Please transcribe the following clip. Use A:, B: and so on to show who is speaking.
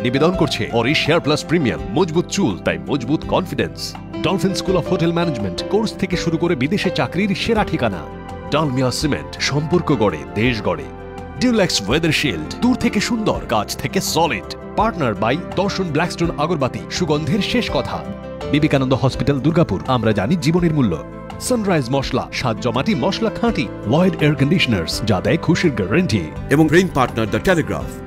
A: নিবেদন করছে Auris hair plus premium, মজবুত চুল তাই মজবুত confidence. Dolphin school of hotel management course থেকে শুরু করে বিদেশে চাকরির সেরা ঠিকানা। ডালমিয়া সিমেন্ট, সম্পর্ক গড়ে দেশ গড়ে। ডিউলেক্স ওয়েদার শিল্ড, দূর থেকে সুন্দর, কাছ থেকে সলিড। পার্টনার বাই দর্শন ব্ল্যাকস্টোন আগরবাতি, সুগন্ধের শেষ কথা। বিবেকানন্দ হসপিটাল, দুর্গাপুর, আমরা জানি জীবনের মূল্য। সানরাইজ মশলা, স্বাদ জমাটি মশলা খাঁটি। লয়েড এয়ার কন্ডিশনার্স, যা দেয় খুশির গ্যারান্টি।
B: এবং রিং পার্টনার দ্য টেলিগ্রাফ।